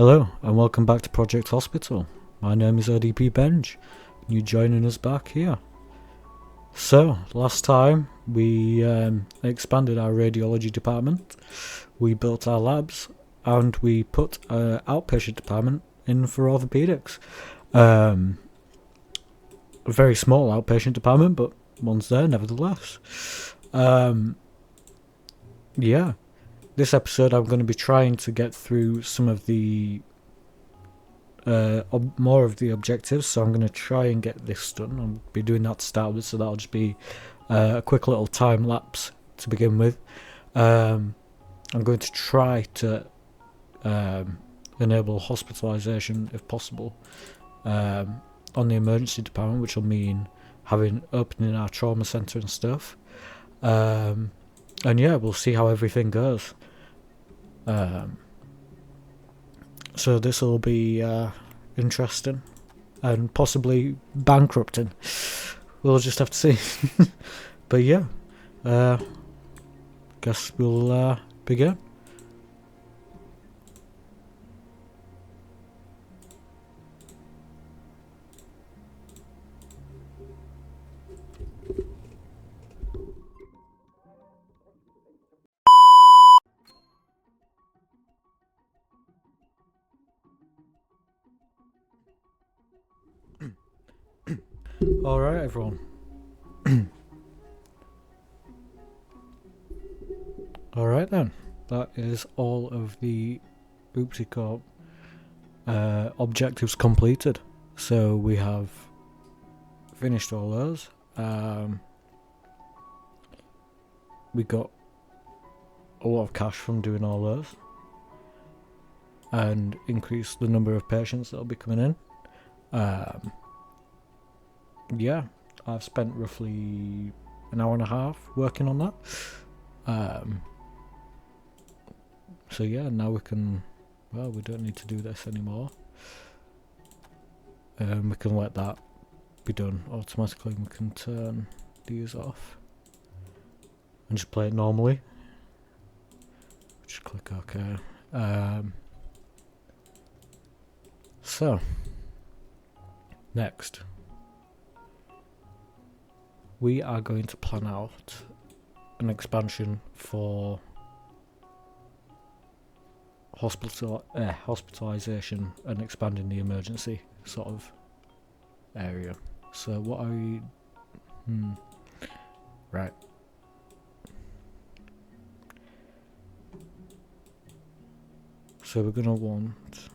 Hello and welcome back to Project Hospital. My name is ODP Benj. You joining us back here. So, last time we expanded our radiology department, we built our labs, and we put an outpatient department in for orthopaedics. A very small outpatient department, but one's there nevertheless. Yeah. This episode I'm going to be trying to get through some of the more of the objectives, so I'm going to try and get this done. I'll be doing that to start with, so that'll just be a quick little time lapse to begin with. I'm going to try to enable hospitalisation if possible on the emergency department, which will mean opening our trauma centre and stuff. And yeah, we'll see how everything goes. So this will be interesting and possibly bankrupting. We'll just have to see. But yeah, guess we'll begin. Alright everyone. Alright then. That is all of the Oopsie Corp objectives completed. So we have finished all those. We got a lot of cash from doing all those. And increased the number of patients that will be coming in. Yeah, I've spent roughly an hour and a half working on that. So yeah, now we can, well, we don't need to do this anymore. We can let that be done automatically. We can turn these off and just play it normally. Just click OK. So, next. We are going to plan out an expansion for hospitalisation and expanding the emergency sort of area. So what are we... Right. So we're going to want...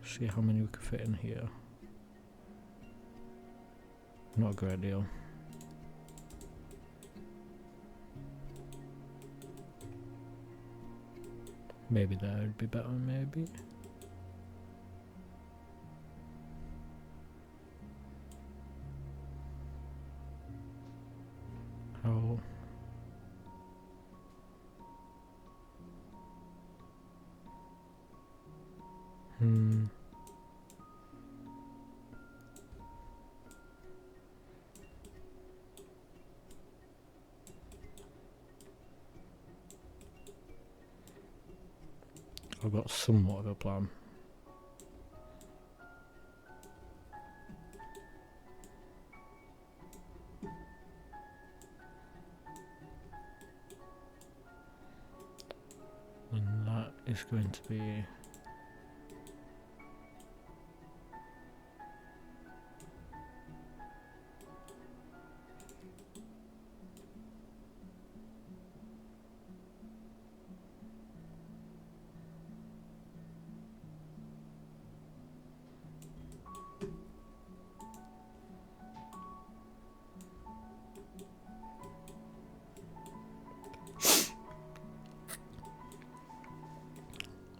See how many we can fit in here. Not a great deal. Maybe there would be better, maybe. How? I've got somewhat of a plan. And that is going to be...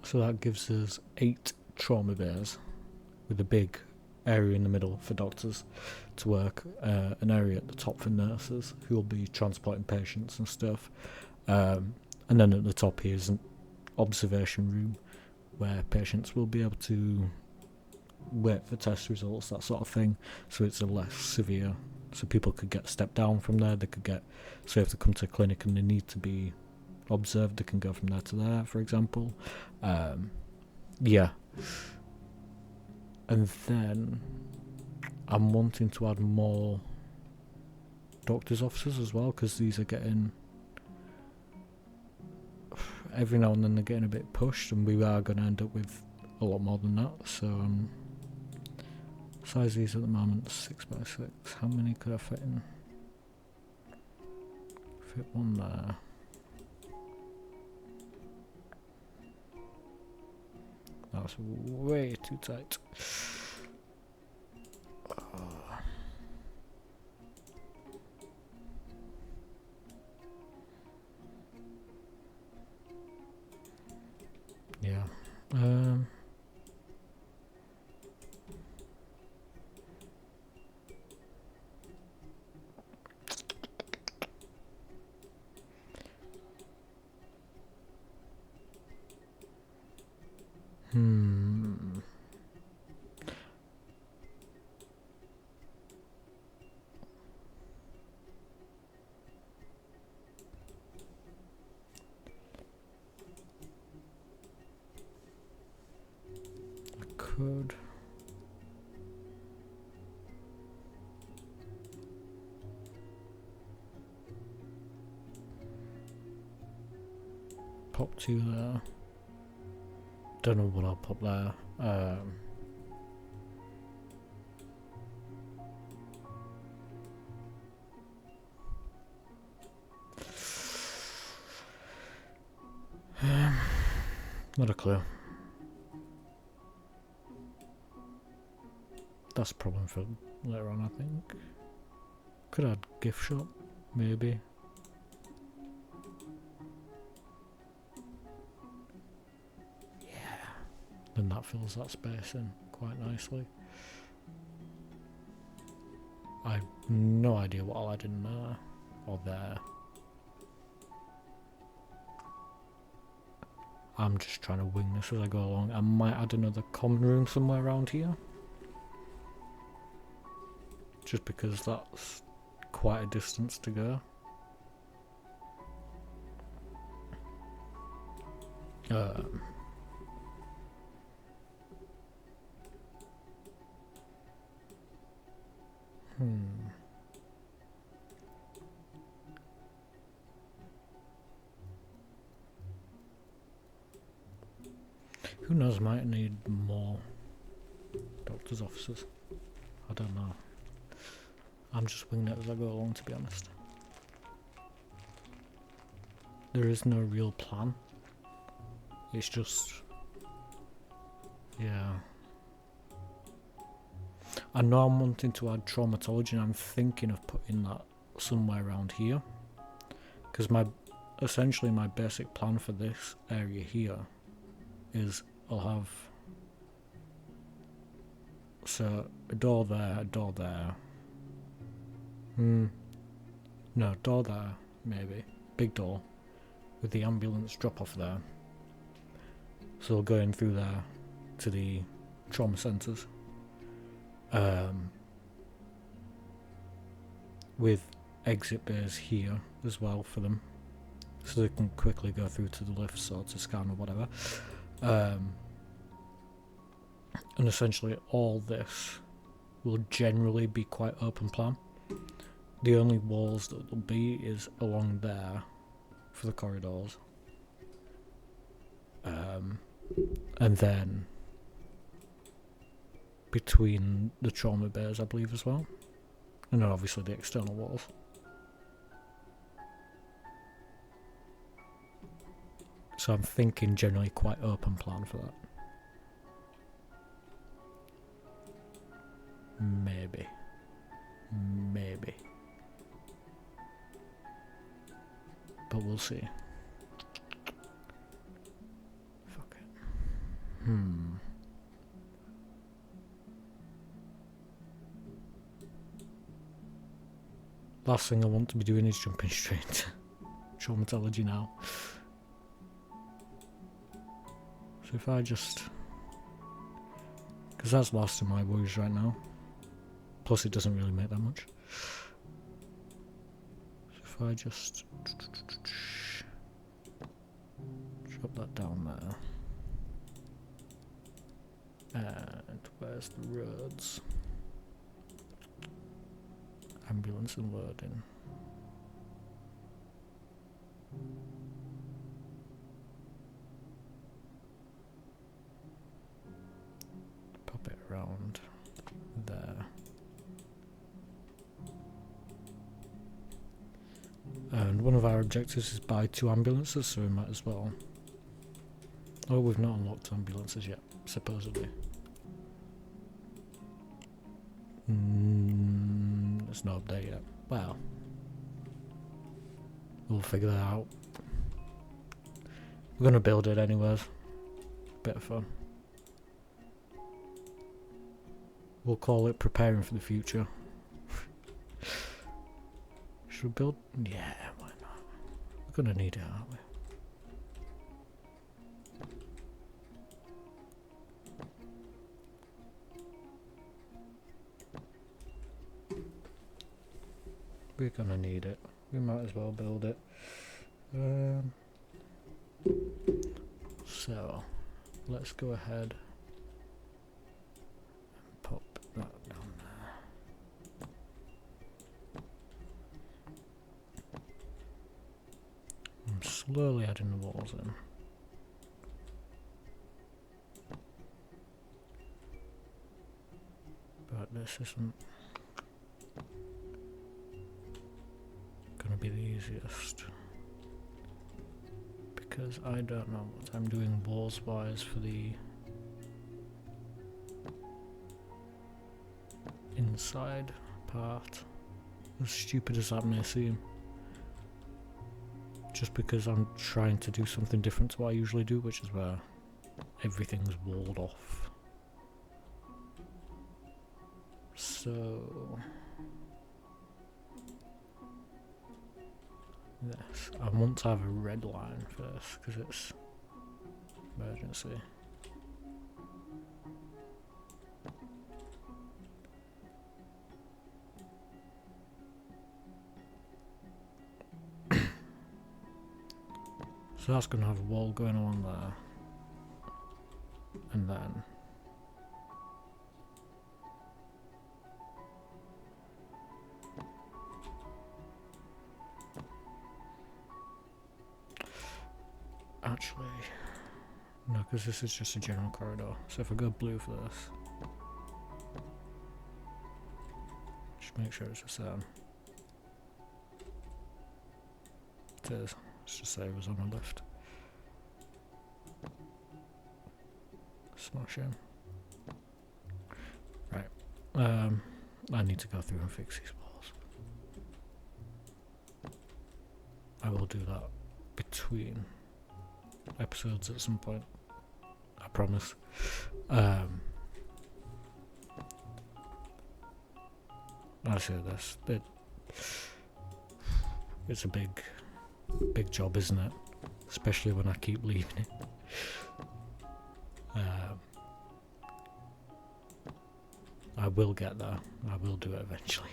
So that gives us 8 trauma bays with a big area in the middle for doctors to work, an area at the top for nurses who will be transporting patients and stuff, and then at the top here is an observation room where patients will be able to wait for test results, that sort of thing, so it's a less severe, so people could get stepped down from there. They could get, so if they come to a clinic and they need to be observed, they can go from there to there, for example. Yeah. And then I'm wanting to add more doctor's offices as well, because these are getting, every now and then they're getting a bit pushed, and we are going to end up with a lot more than that. So size these at the moment, 6x6. How many could I fit in? Fit one there. That's way too tight. Yeah. Could pop 2 there. Don't know what I'll pop there. Not a clue. That's a problem for later on, I think. Could add gift shop, maybe. Yeah. Then that fills that space in quite nicely. I have no idea what I'll add in there or there. I'm just trying to wing this as I go along. I might add another common room somewhere around here. Just because that's quite a distance to go. Who knows, might need more doctor's offices. I don't know. I'm just winging it as I go along, to be honest. There is no real plan. It's just... yeah. I know I'm wanting to add traumatology, and I'm thinking of putting that somewhere around here. Because essentially my basic plan for this area here is I'll have... so a door there, a door there. No, door there, maybe. Big door. With the ambulance drop off there. So we'll go in through there to the trauma centres. With exit bays here as well for them. So they can quickly go through to the lifts or to scan or whatever. And essentially all this will generally be quite open plan. The only walls that will be is along there for the corridors. And then between the trauma bays, I believe, as well. And then obviously the external walls. So I'm thinking generally quite open plan for that. Maybe. But we'll see. Fuck it. Last thing I want to be doing is jumping straight to traumatology now. So if I just... because that's last of my worries right now. Plus it doesn't really make that much. So if I just... Drop that down there. And where's the roads? Ambulance and loading. Pop it around there. And one of our objectives is buy 2 ambulances, so we might as well. Oh, we've not unlocked ambulances yet, supposedly. There's no update yet. Well, we'll figure that out. We're gonna build it anyways. Bit of fun. We'll call it preparing for the future. Should we build? Yeah, why not? We're gonna need it, aren't we? We're gonna need it. We might as well build it. So, let's go ahead and pop that down there. I'm slowly adding the walls in. But this isn't gonna be the easiest, because I don't know what I'm doing walls wise for the inside part, as stupid as that may seem, just because I'm trying to do something different to what I usually do, which is where everything's walled off. So yes, I want to have a red line first because it's emergency. So that's going to have a wall going along there, and then actually, no, because this is just a general corridor. So if I go blue for this, just make sure it's the same. It is. Let's just say it was on the left. Smash in. Right. I need to go through and fix these walls. I will do that between episodes at some point, I promise. I say this, it's a big job, isn't it? Especially when I keep leaving it. I will get there. I will do it eventually.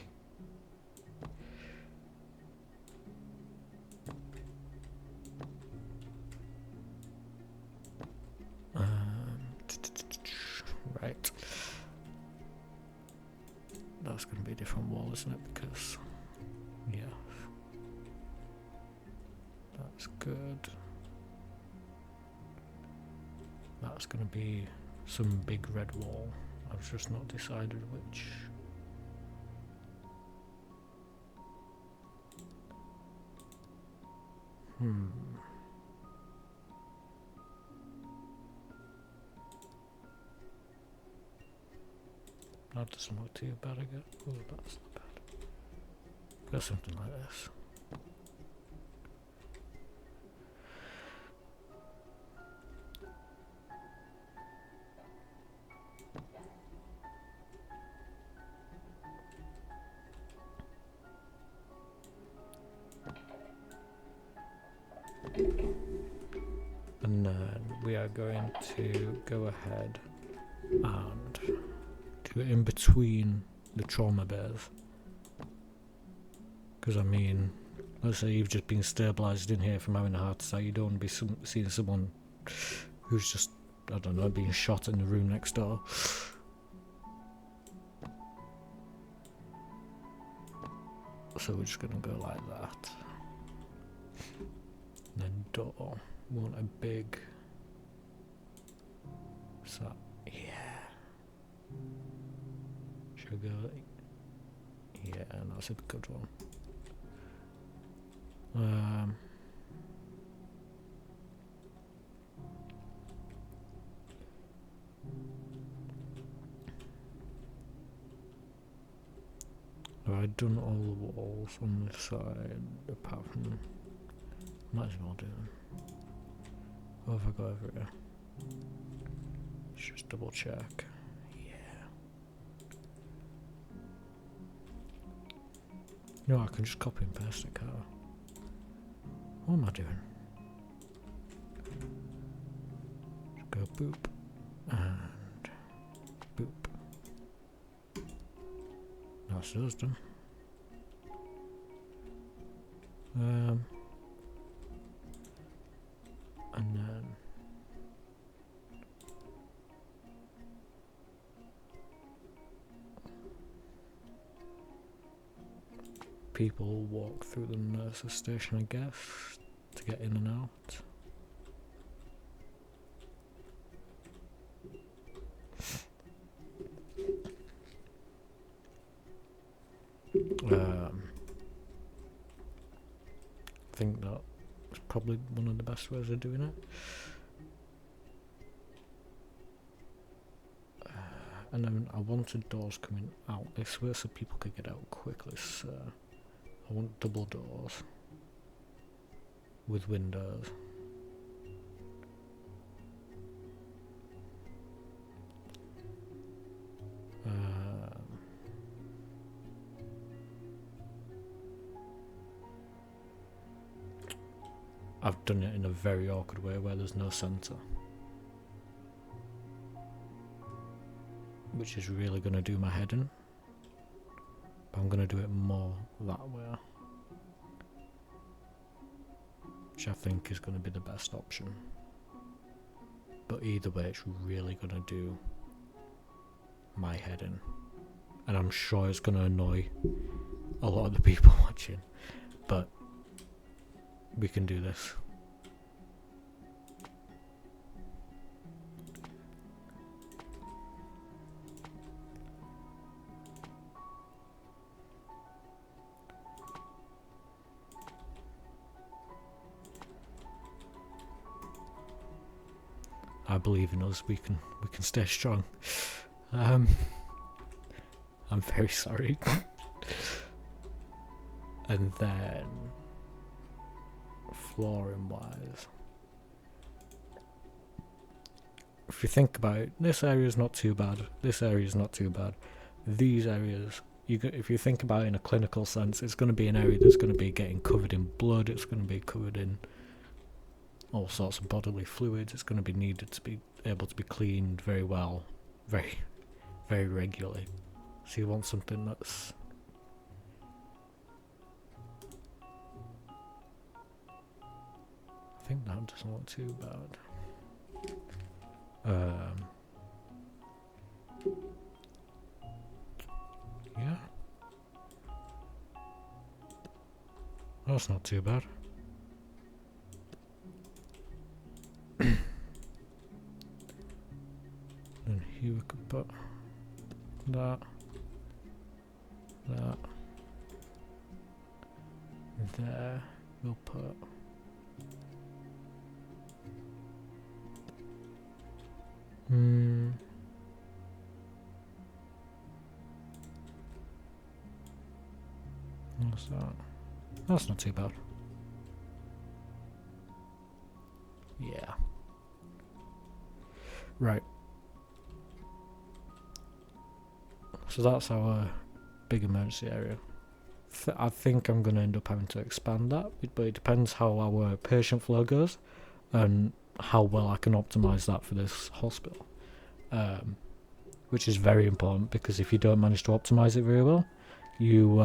Right. That's going to be a different wall, isn't it? Because, yeah. That's good. That's going to be some big red wall. I've just not decided which. That doesn't look too bad again. Oh, that's not bad. Got something like this. And then we are going to go ahead and do it in between the trauma bays, because I mean, let's say you've just been stabilised in here from having a heart attack, you don't want to be seeing someone who's just, I don't know, being shot in the room next door. So we're just going to go like that. And then door, we want a big, so yeah. Should I go, yeah, that's a good one. I've done all the walls on this side, apart from, might as well do them. What have I got over here? Let's just double check. Yeah. No, I can just copy and paste it, can't I? What am I doing? Just go boop and boop. That's those done. And then people walk through the nurse's station, I guess, to get in and out. I think that's probably one of the best ways of doing it. And then I wanted doors coming out this way so people could get out quickly, so I want double doors with windows. I've done it in a very awkward way where there's no centre, which is really going to do my head in, but I'm going to do it more that way, which I think is going to be the best option. But either way, it's really going to do my head in, and I'm sure it's going to annoy a lot of the people watching, but we can do this. I believe in us. We can stay strong. I'm very sorry. And then flooring wise, if you think about it, this area is not too bad, this area is not too bad. These areas, if you think about it in a clinical sense, it's going to be an area that's going to be getting covered in blood, it's going to be covered in all sorts of bodily fluids, it's going to be needed to be able to be cleaned very well, very, very regularly. So you want something that's I think that doesn't look too bad. Yeah. That's not too bad. Then here we could put that. There we'll put what's that? That's not too bad. Yeah. Right. So that's our big emergency area. I think I'm going to end up having to expand that, but it depends how our patient flow goes and how well I can optimise that for this hospital. Which is very important, because if you don't manage to optimise it very well, you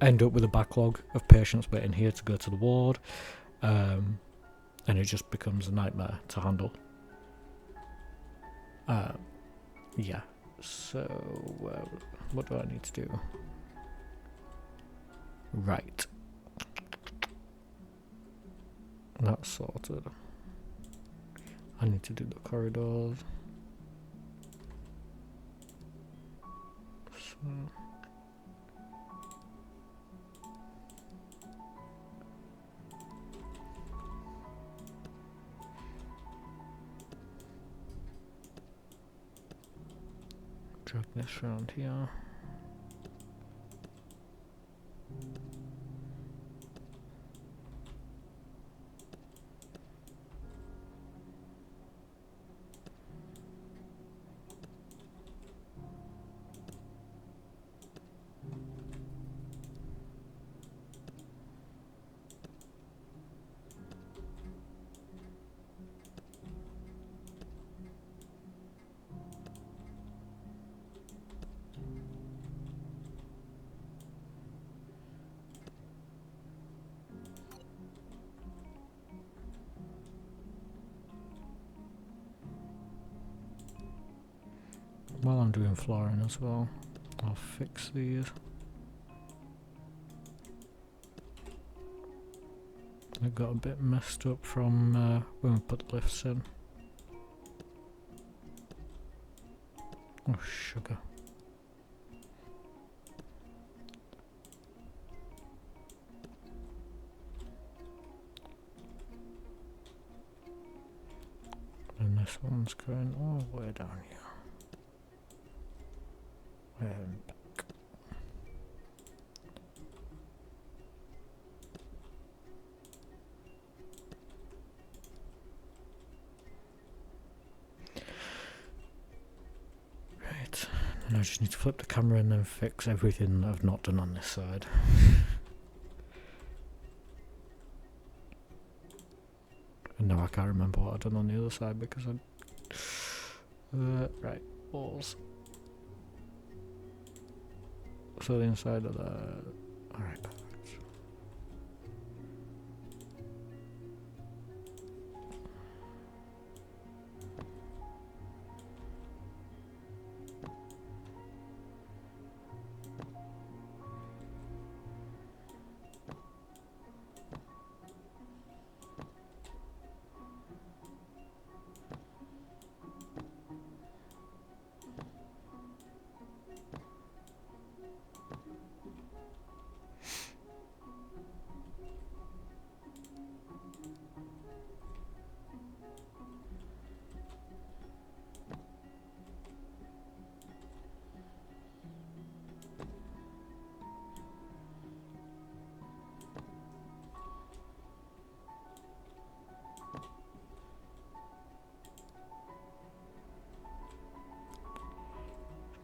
end up with a backlog of patients waiting here to go to the ward, and it just becomes a nightmare to handle. Yeah, so what do I need to do? Right, that's sorted. I need to do the corridors. So drag this around here. While I'm doing flooring as well, I'll fix these. They got a bit messed up from when we put the lifts in. Oh, sugar. And this one's going all the way down here. Back. Right, and I just need to flip the camera and then fix everything that I've not done on this side. And now I can't remember what I've done on the other side because I... right, walls. So the inside of that... Alright, perfect.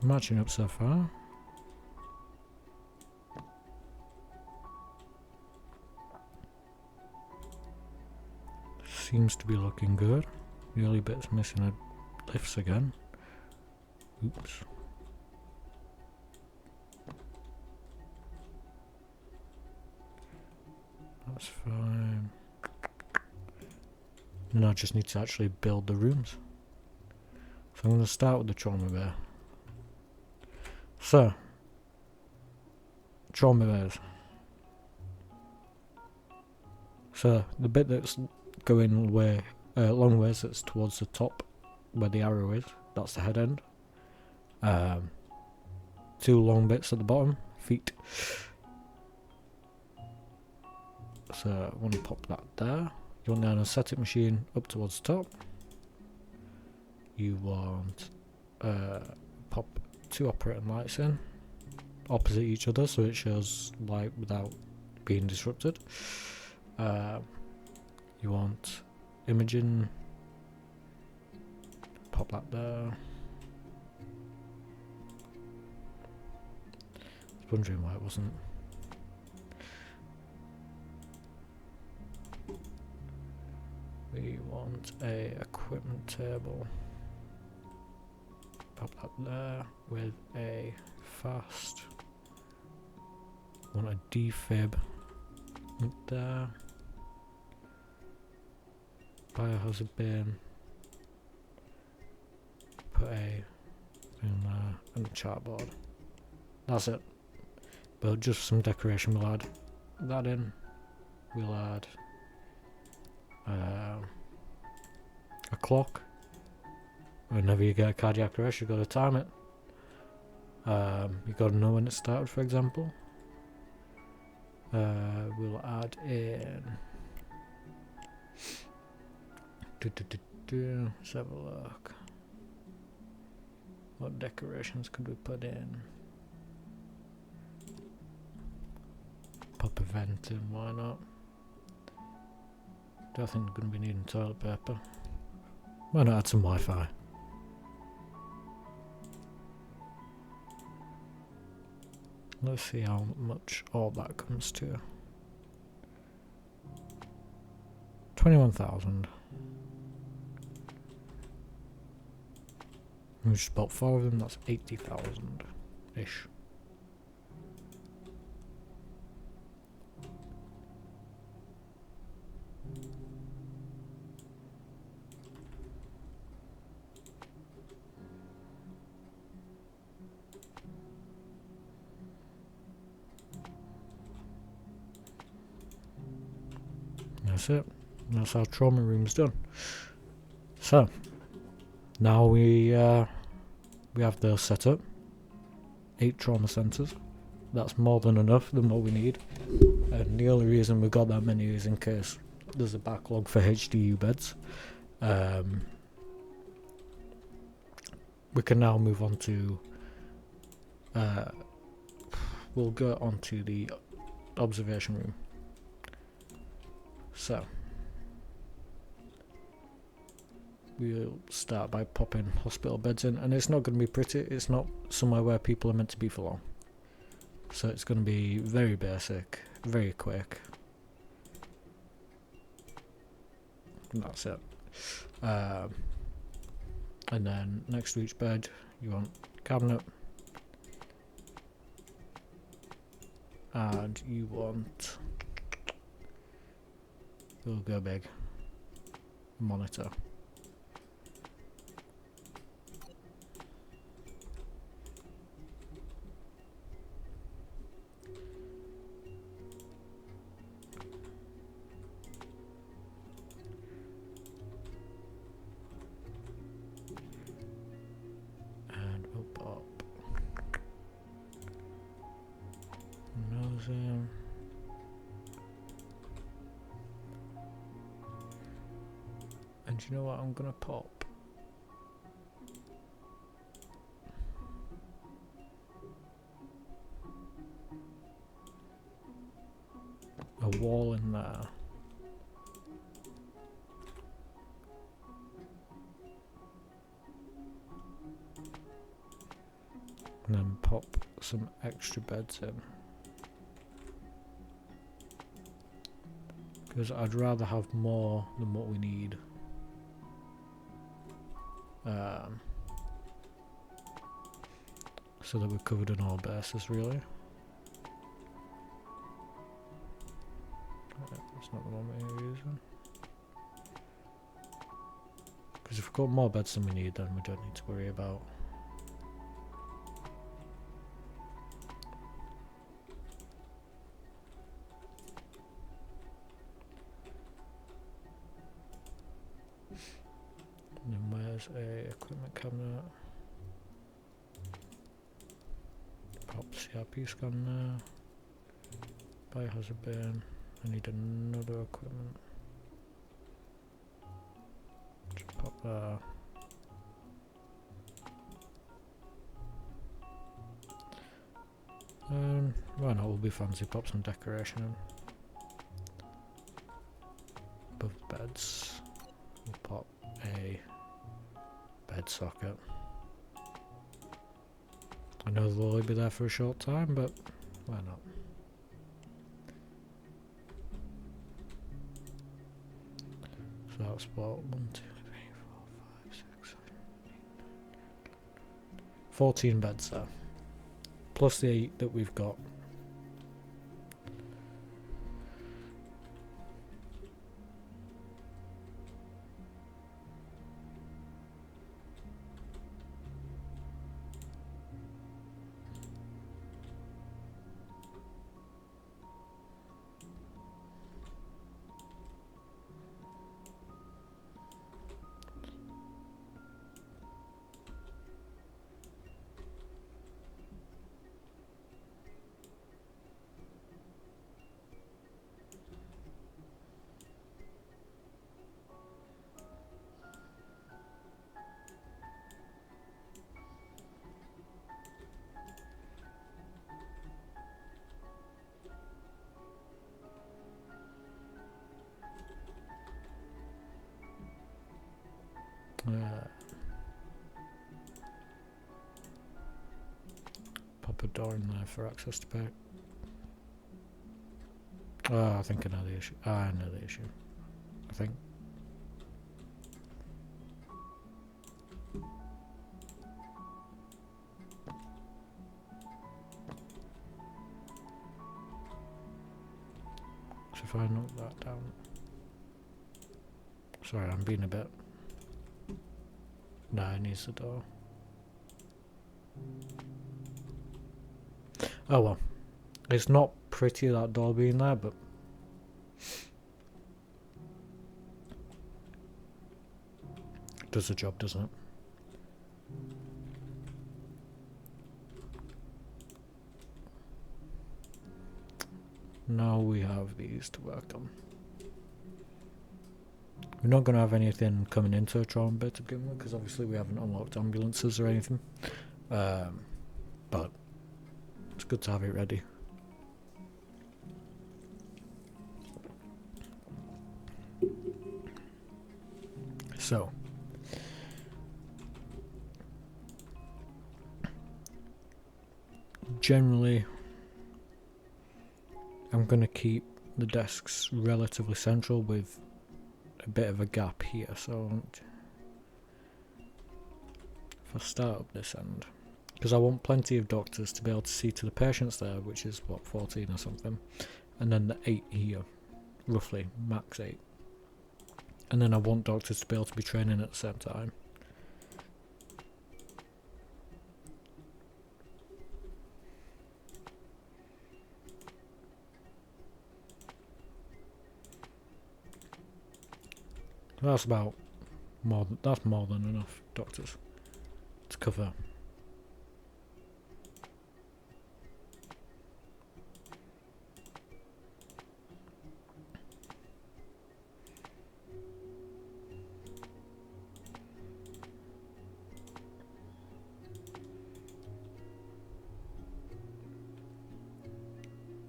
Matching up so far. Seems to be looking good. The only bit's missing are lifts again. Oops. That's fine. Then I just need to actually build the rooms. So I'm going to start with the trauma bay. So, trauma bays. So the bit that's going way, long ways, that's towards the top where the arrow is, that's the head end. 2 long bits at the bottom, feet. So I want to pop that there. You want the anaesthetic machine up towards the top. You want pop 2 operating lights in opposite each other so it shows light without being disrupted. You want imaging, pop that there. I was wondering why it wasn't. We want a equipment table. Pop that there with a fast Want a defib up there. Biohazard bin. Put a in there and a chartboard. That's it. But just some decoration, we'll add that in. We'll add a clock. Whenever you get a cardiac arrest, you've got to time it. You've got to know when it started, for example. We'll add in. Let's have a look. What decorations could we put in? Pop a vent in, why not? Don't think we're going to be needing toilet paper. Why not add some Wi-Fi? Let's see how much all that comes to. 21,000. We just bought 4 of them, that's 80,000-ish. That's it. That's our trauma room's done. So now we have those set up. 8 trauma centres. That's more than enough than what we need. And the only reason we got that many is in case there's a backlog for HDU beds. We can now move on to. We'll go on to the observation room. So we'll start by popping hospital beds in, and it's not going to be pretty. It's not somewhere where people are meant to be for long. So it's going to be very basic, very quick. And that's it. And then next to each bed, you want cabinet, and you want. We'll go big. Monitor. And we'll pop nose in. And do you know what I'm gonna pop? A wall in there. And then pop some extra beds in. Because I'd rather have more than what we need. So that we're covered on all bases, really. That's not the one we're using. Because if we've got more beds than we need, then we don't need to worry about. And then where's a equipment cabinet? Pop CRP scan there. Biohazard bin. I need another equipment. Just pop there. Why not? We'll be fancy. Pop some decoration in. Above the beds, we'll pop a bed socket. I know they'll only be there for a short time, but why not? So that's what 1, 2, 3, 4, 5, 6, 7, 8, 9, 14 beds there, plus the 8 that we've got. door in there for access to pay. Oh, I think I know the issue. I know the issue. I think. So if I knock that down. Sorry, I'm being a bit. No, it needs the door. Oh well. It's not pretty that door being there, but it does the job, doesn't it? Now we have these to work on. We're not going to have anything coming into a trauma bay to begin with, because obviously we haven't unlocked ambulances or anything. But it's good to have it ready. So, generally, I'm going to keep the desks relatively central with a bit of a gap here. So, if I start up this end, because I want plenty of doctors to be able to see to the patients there, which is what, 14 or something, and then the 8 here, roughly, max 8. And then I want doctors to be able to be training at the same time. That's about that's more than enough doctors to cover.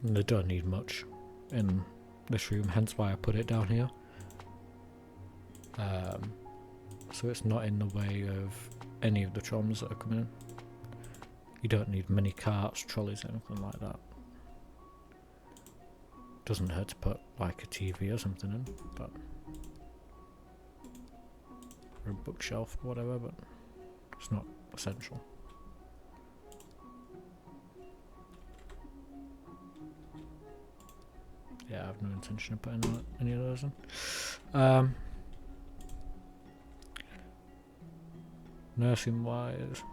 And they don't need much in this room, hence why I put it down here. So it's not in the way of any of the traumas that are coming in. You don't need many carts, trolleys, anything like that. Doesn't hurt to put like a TV or something in, but or a bookshelf or whatever, but it's not essential. Yeah, I have no intention of putting any of those in. Nursing wise,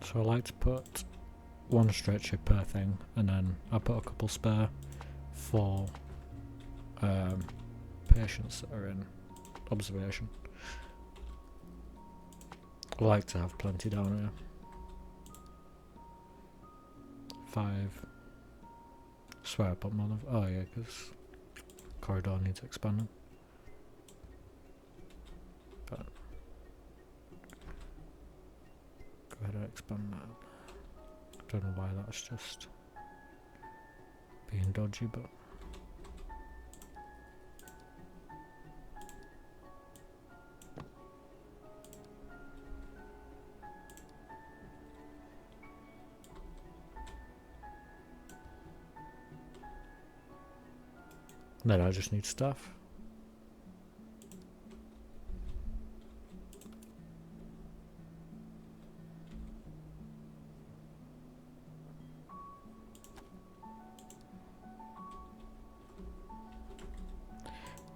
so I like to put one stretcher per thing, and then I put a couple spare for patients that are in observation. I like to have plenty down here. 5. I swear I put more than. Oh yeah, because corridor needs expanding. But go ahead and expand that. don't know why that's just being dodgy, but then I just need staff.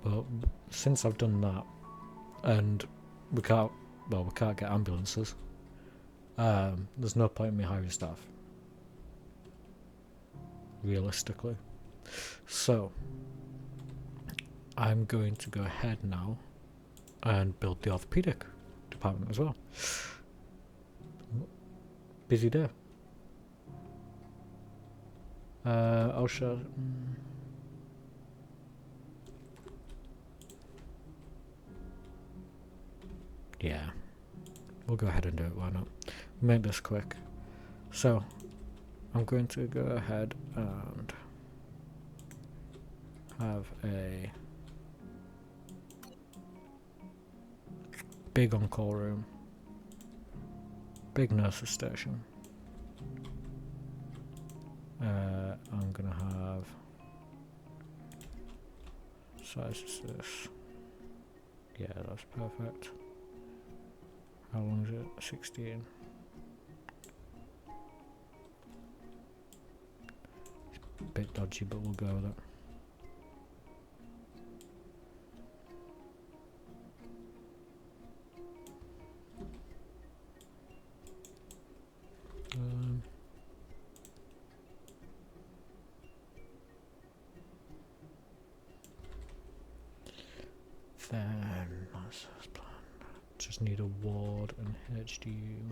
But since I've done that, and we can't get ambulances, there's no point in me hiring staff, realistically. So I'm going to go ahead now and build the orthopedic department as well. Busy day. I'll show. Yeah, we'll go ahead and do it, why not? Make this quick. So, I'm going to go ahead and have a big on-call room, big nurses station. I'm gonna have size is this. Yeah, that's perfect. How long is it? 16. It's a bit dodgy, but we'll go with it. Then that's the plan. Just need a ward and HDU.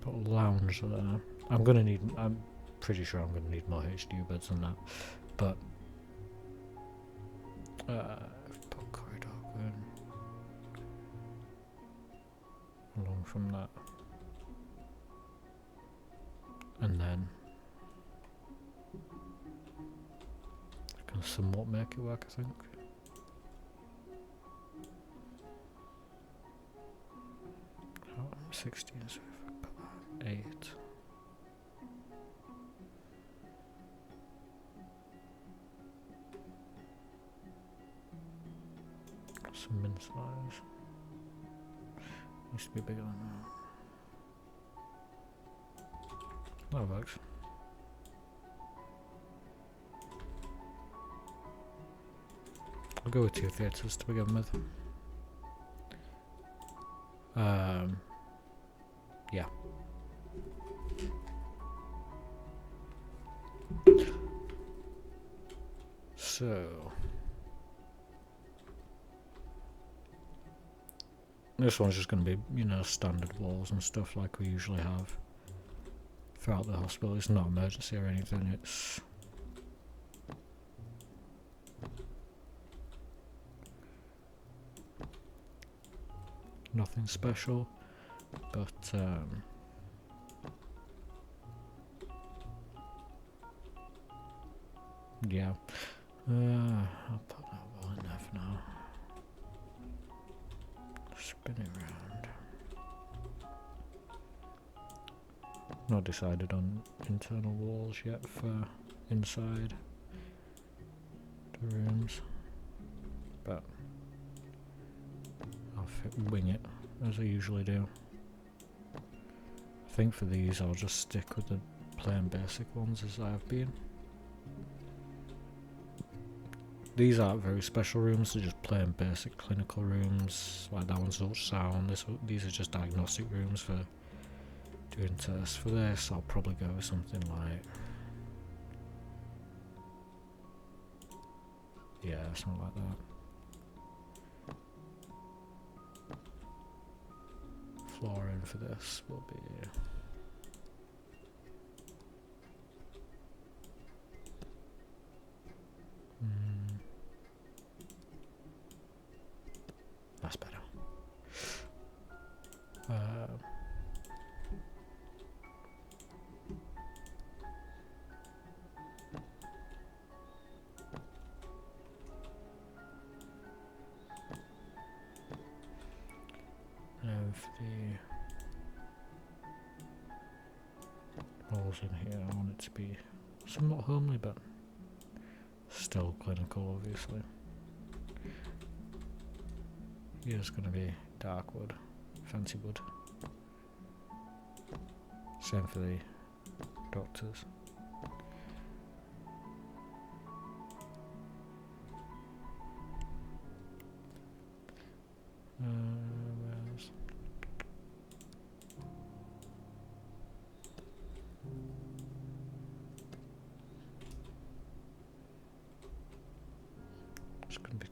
Put a lounge there. I'm pretty sure I'm gonna need more HDU beds than that, but put corridor going along from that, and then I can somewhat make it work, I think. Oh, 16, so if I put that 8. Some min size. Needs to be bigger than that. That works. I'll go with 2 theatres to begin with. Yeah. So this one's just going to be, you know, standard walls and stuff like we usually have throughout the hospital. It's not emergency or anything, it's nothing special, but yeah. I'll put that wall in there for now. Spin it around. Not decided on internal walls yet for inside the rooms, but I'll wing it as I usually do. I think for these I'll just stick with the plain basic ones as I have been. These aren't very special rooms, they're just plain basic clinical rooms. Like that one's ultrasound, these are just diagnostic rooms for doing tests. For this I'll probably go with something like Yeah, something like that. Flooring for this will be... that's better. Now for the walls in here, I want it to be somewhat homely, but still clinical, obviously. Here's going to be dark wood, fancy wood. Same for the doctors. Where's... it's going to be...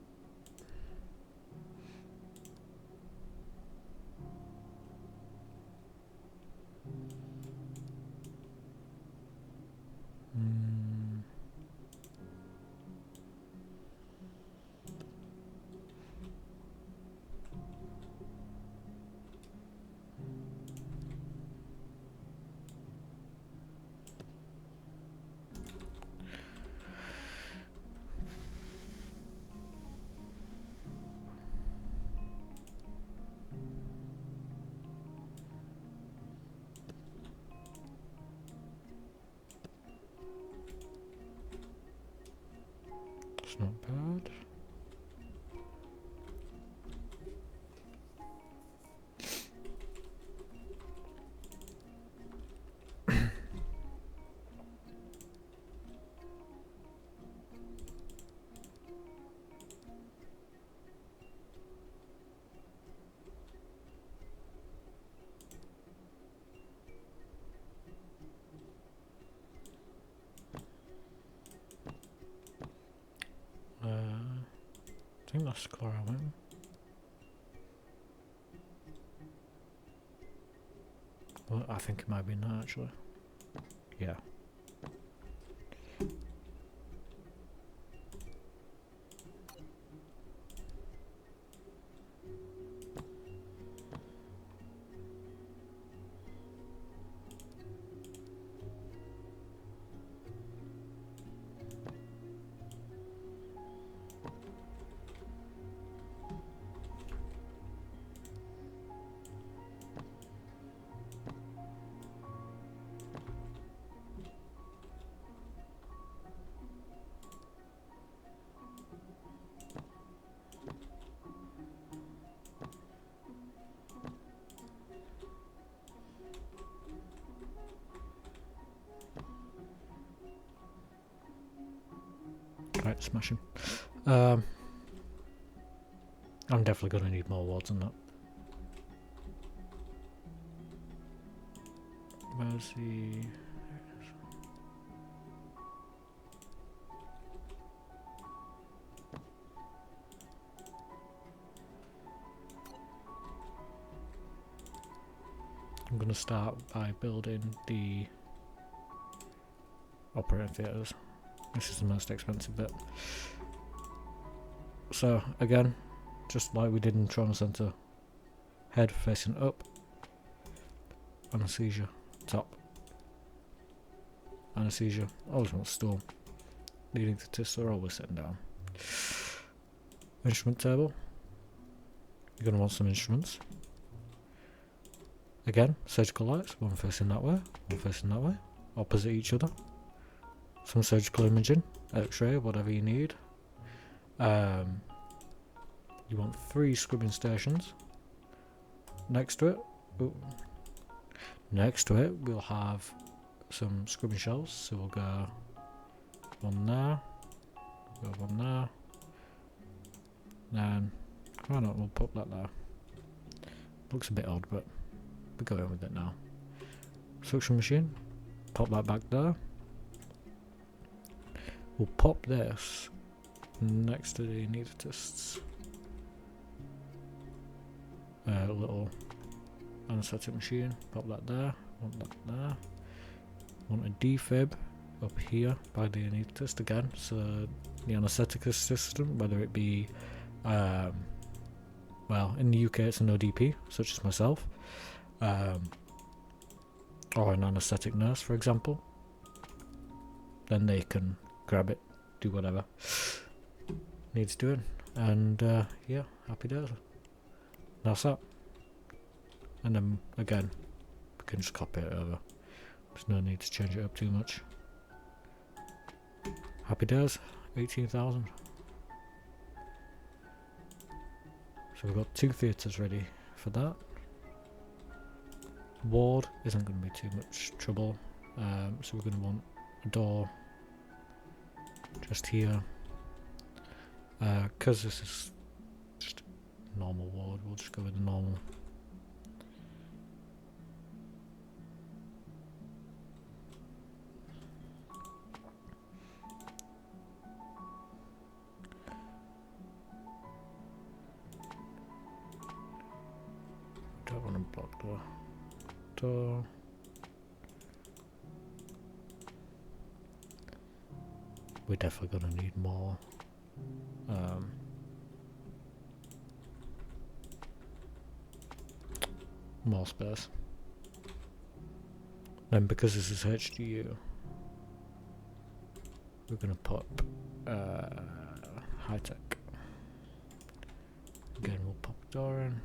it's not bad. I think that's the colour I went. Well, I think it might be that actually. Yeah. Right, smashing. I'm definitely going to need more wards than that. Where's the... I'm going to start by building the operating theatres. This is the most expensive bit. So again, just like we did in trauma centre, head facing up, anaesthesia top, anaesthesia always want stool, leading to tissue, always sitting down. Instrument table, you're going to want some instruments. Again, surgical lights, one facing that way, one facing that way, opposite each other. Some surgical imaging, x-ray, whatever you need. You want 3 scrubbing stations. Next to it, we'll have some scrubbing shelves. So we'll go one there, one there. Then, why not? We'll put that there. Looks a bit odd, but we're going with it now. Suction machine, pop that back there. We'll pop this next to the anaesthetists. A little anaesthetic machine, pop that there, want that there. Want a defib up here by the anaesthetist again, so the anaesthetic assistant, whether it be, well, in the UK it's an ODP, such as myself, or an anaesthetic nurse, for example, then they can grab it, do whatever needs doing, and yeah, happy days. That's that. And then again, we can just copy it over. There's no need to change it up too much. Happy days, 18,000. So we've got 2 theatres ready for that. Ward isn't going to be too much trouble, so we're going to want a door just here. Because this is just a normal ward, we'll just go with the normal. Don't want to block the door. We're definitely going to need more. More space. Then because this is HDU, we're going to put high tech. Again, we'll pop the door in.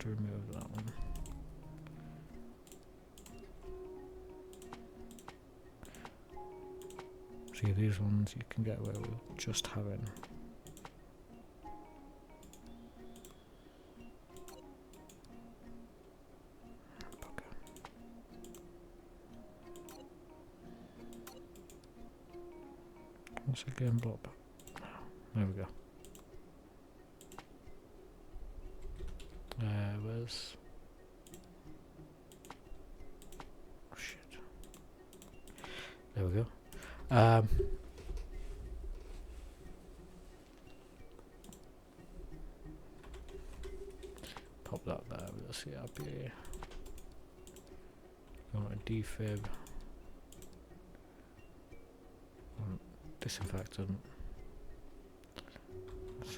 Remove that one. See, these ones you can get away with just having once again block back. There we go. Where's... oh shit. There we go. Pop that there with a CRP. You want a defib. Disinfectant.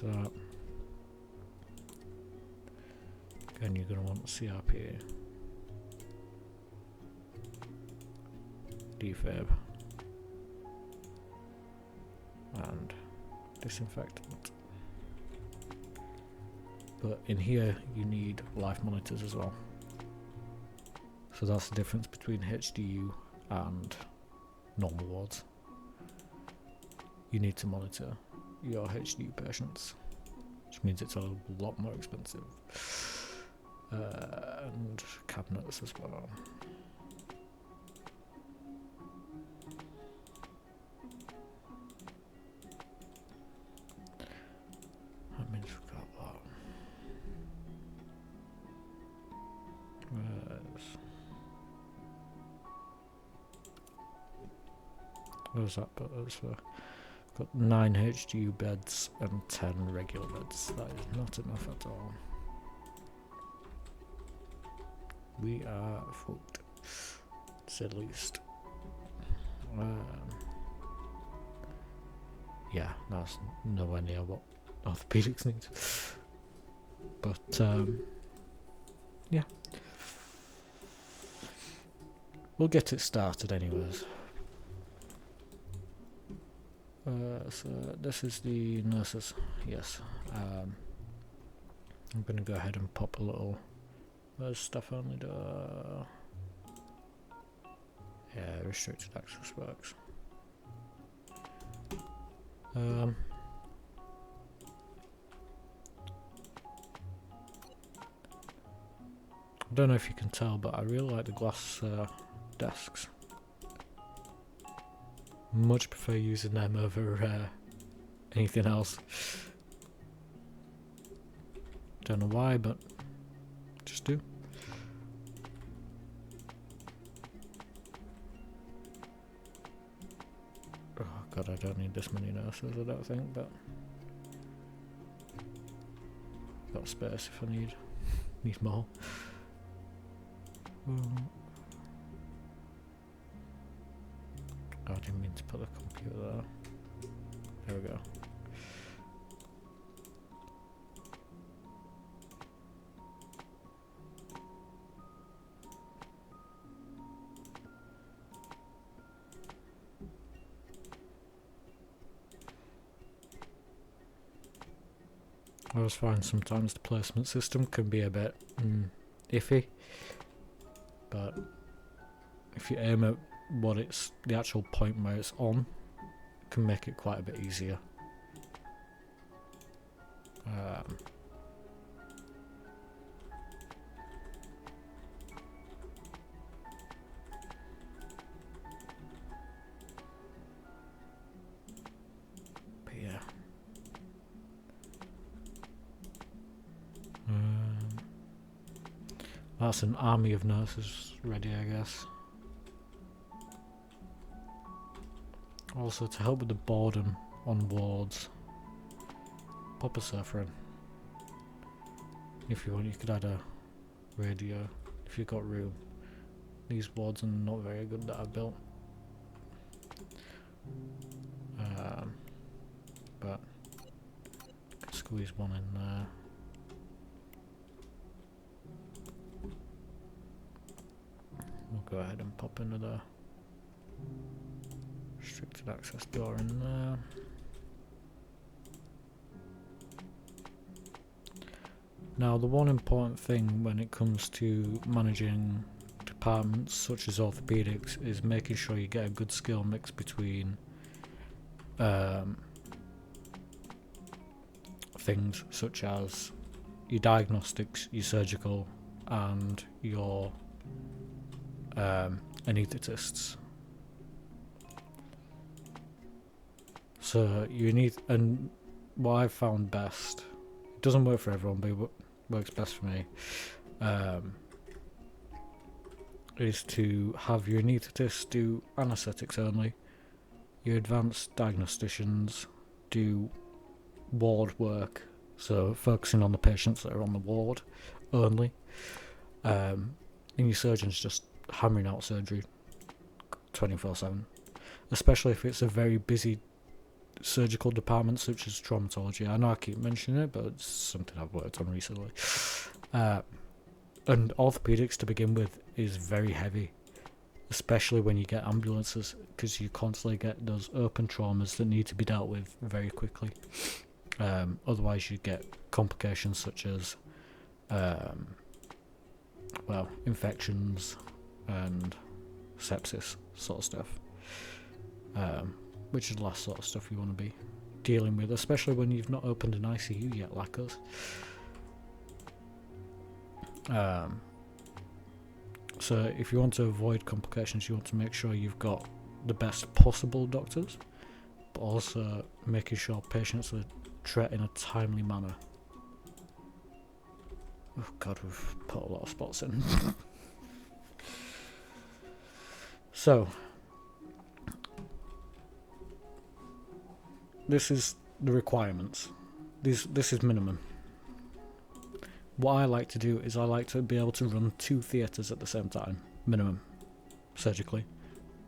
So again, you're going to want CRP, defib, and disinfectant. But in here, you need life monitors as well. So that's the difference between HDU and normal wards. You need to monitor your HDU patients, which means it's a lot more expensive. And cabinets as well. That means we've got that. Where's that? But that's for. Got 9 HDU beds and 10 regular beds. That is not enough at all. We are fucked, to say the least. Yeah, that's nowhere near what orthopaedics needs. But yeah, we'll get it started anyways. So this is the nurses. Yes. I'm gonna go ahead and pop a little. Where's stuff only door? Yeah, restricted access works. I don't know if you can tell, but I really like the glass desks. Much prefer using them over anything else. Don't know why, but just do. Oh god, I don't need this many nurses, I don't think, but got space if I need more. Oh, I didn't mean to put the computer there. There we go. I always find sometimes the placement system can be a bit iffy, but if you aim at what it's the actual point where it's on, it can make it quite a bit easier. But yeah. That's an army of nurses ready, I guess. Also, to help with the boredom on wards, pop a surfer in. If you want, you could add a radio if you've got room. These wards are not very good that I've built. But could squeeze one in there. We'll go ahead and pop another restricted access door in there. Now, the one important thing when it comes to managing departments such as orthopaedics is making sure you get a good skill mix between things such as your diagnostics, your surgical, and your anaesthetists. So you need, and what I've found best, it doesn't work for everyone, but it works best for me, is to have your anaesthetists do anaesthetics only, your advanced diagnosticians do ward work, so focusing on the patients that are on the ward only, and your surgeons just hammering out surgery 24/7, especially if it's a very busy surgical department such as traumatology. I know I keep mentioning it, but it's something I've worked on recently. And orthopaedics to begin with is very heavy, especially when you get ambulances, because you constantly get those open traumas that need to be dealt with very quickly. Otherwise you get complications such as infections and sepsis sort of stuff, which is the last sort of stuff you want to be dealing with, especially when you've not opened an ICU yet like us. So if you want to avoid complications, you want to make sure you've got the best possible doctors, but also making sure patients are treated in a timely manner. Oh god, we've put a lot of spots in. So this is the requirements. This is minimum. What I like to do is I like to be able to run 2 theatres at the same time, minimum, surgically,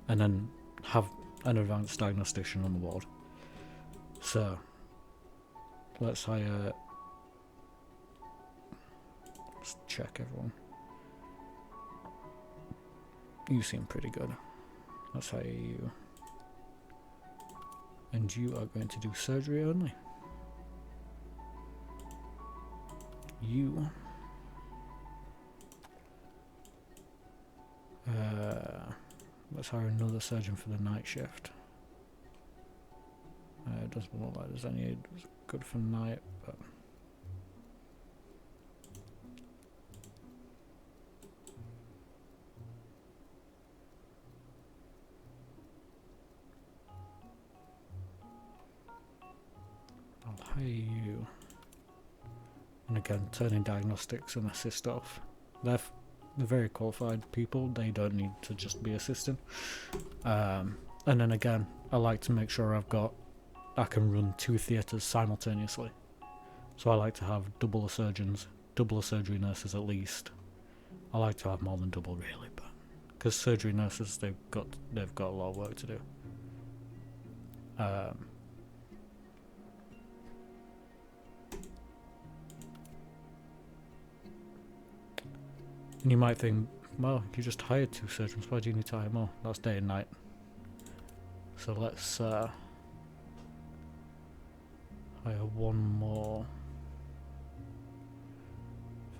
and then have an advanced diagnostician on the ward. So let's hire. Let's check everyone. You seem pretty good. Let's hire you. And you are going to do surgery only. You. Let's hire another surgeon for the night shift. It doesn't look like there's any good for night, but hire you. And again, turning diagnostics and assist off. They're very qualified people. They don't need to just be assisting. And then again, I like to make sure I can run 2 theatres simultaneously. So I like to have double surgeons, double surgery nurses at least. I like to have more than double really, but because surgery nurses they've got a lot of work to do. And you might think, well, you just hired 2 surgeons, why do you need to hire more? That's day and night. So let's hire 1 more.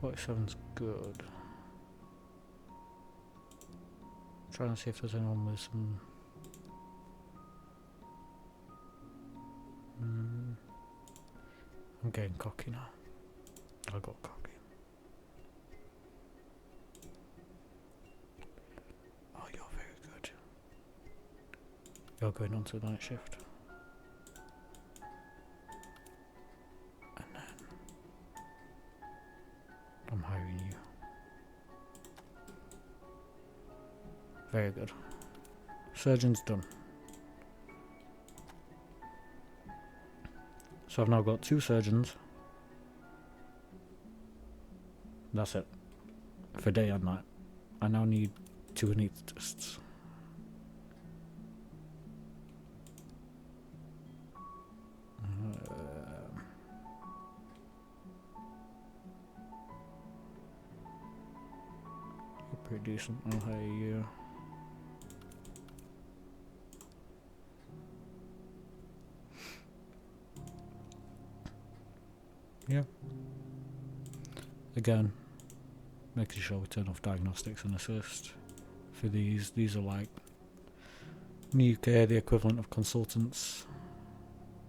47's good. Trying to see if there's anyone with some. I'm getting cocky now. I got cocky. Oh, you're very good. You're going on to the night shift. And then I'm hiring you. Very good. Surgeon's done. So I've now got 2 surgeons. That's it. For day and night. I now need 2 anaesthetists. You're pretty decent. I'll hire you. Yeah. Again, making sure we turn off diagnostics and assist. For these are like in the UK the equivalent of consultants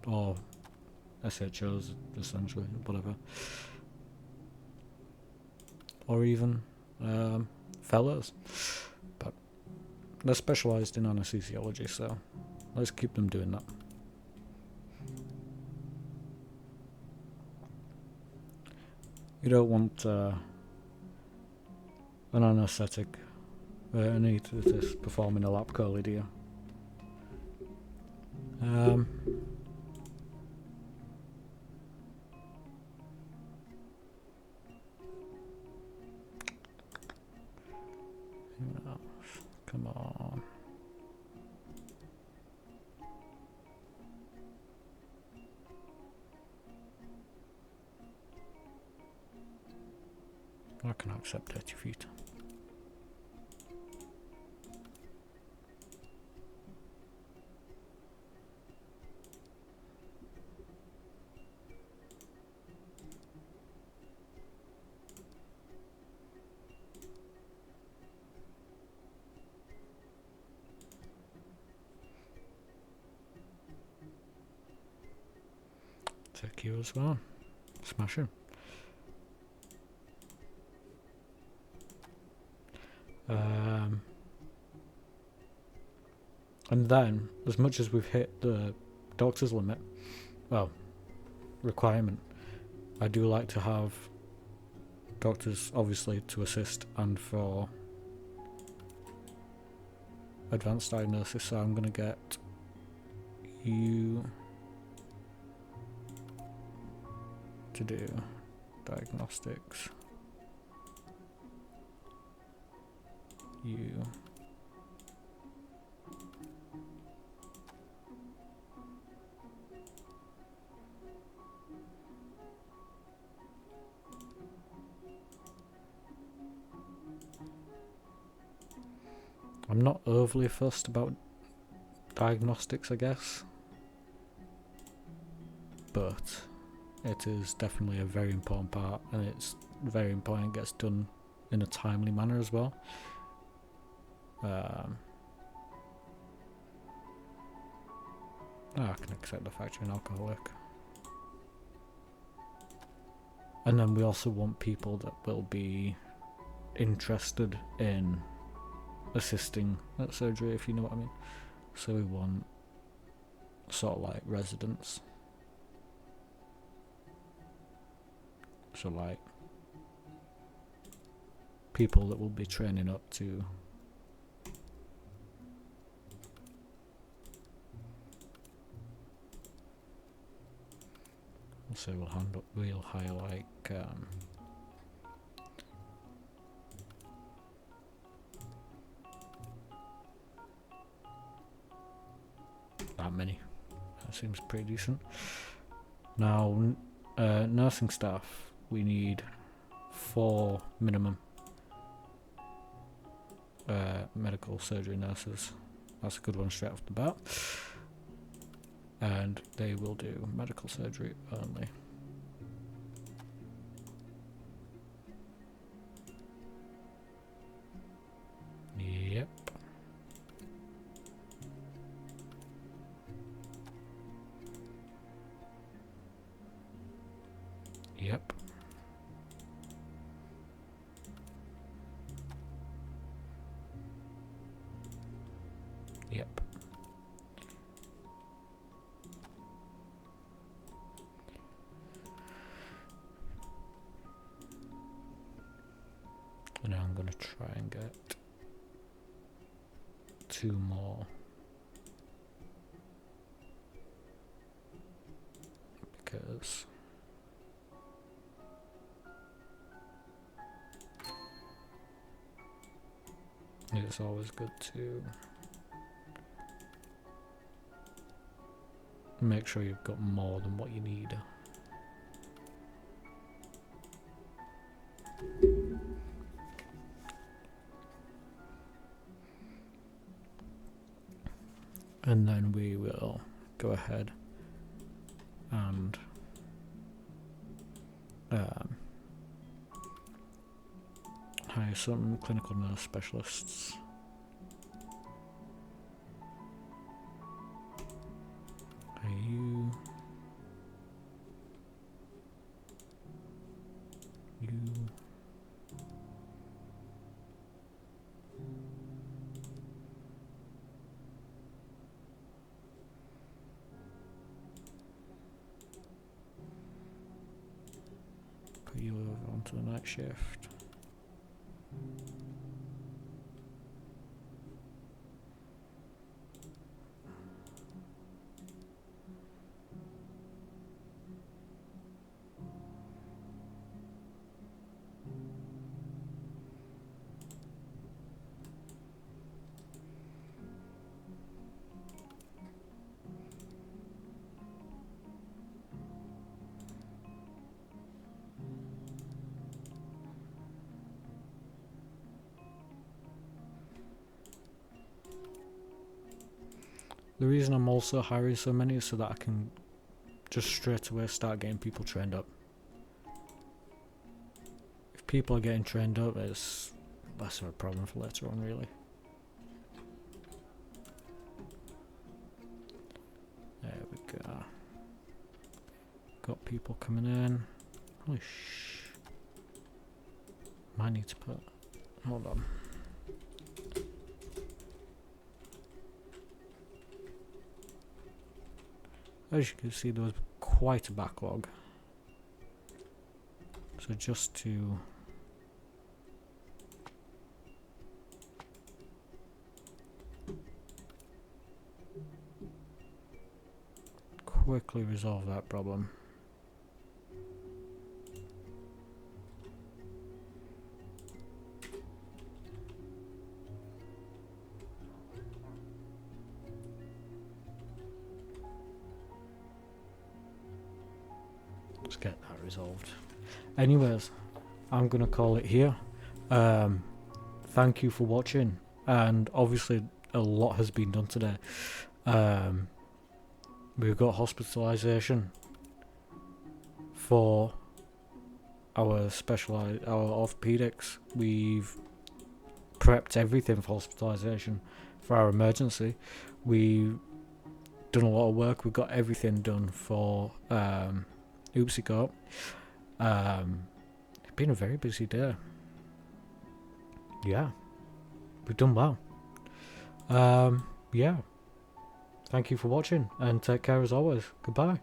or SHOs essentially, whatever. Or even fellows. But they're specialised in anesthesiology, so let's keep them doing that. You don't want an anaesthetic anaesthetist performing a lap curly, do you? Come on. I can accept 30 feet. Take you as well. Smashing. And then, as much as we've hit the doctor's limit, well, requirement, I do like to have doctors, obviously, to assist and for advanced diagnosis, so I'm going to get you to do diagnostics. You I'm not overly fussed about diagnostics, I guess, but it is definitely a very important part, and it's very important it gets done in a timely manner as well. I can accept the fact you're an alcoholic. And then we also want people that will be interested in assisting at surgery, if you know what I mean. So we want sort of like residents. So like people that will be training up to so we'll hire like that many. That seems pretty decent. Now nursing staff, we need 4 minimum medical surgery nurses. That's a good one straight off the bat. And they will do medical surgery only. Yep. Yep. Yep. And now I'm going to try and get 2 more. Because it's always good to make sure you've got more than what you need. And then we will go ahead and hire some clinical nurse specialists. Are you? Put you over onto the night shift. The reason I'm also hiring so many is so that I can just straight away start getting people trained up. If people are getting trained up, it's less of a problem for later on, really. There we go. Got people coming in. Holy might need to put... Hold on. As you can see, there was quite a backlog. So just to quickly resolve that problem. Let's get that resolved. Anyways, I'm gonna call it here. Thank you for watching, and obviously a lot has been done today. We've got hospitalization for our orthopedics. We've prepped everything for hospitalization for our emergency. We've done a lot of work. We've got everything done for Oopsie Corp. It's been a very busy day. Yeah, we've done well. Yeah, thank you for watching, and take care as always. Goodbye.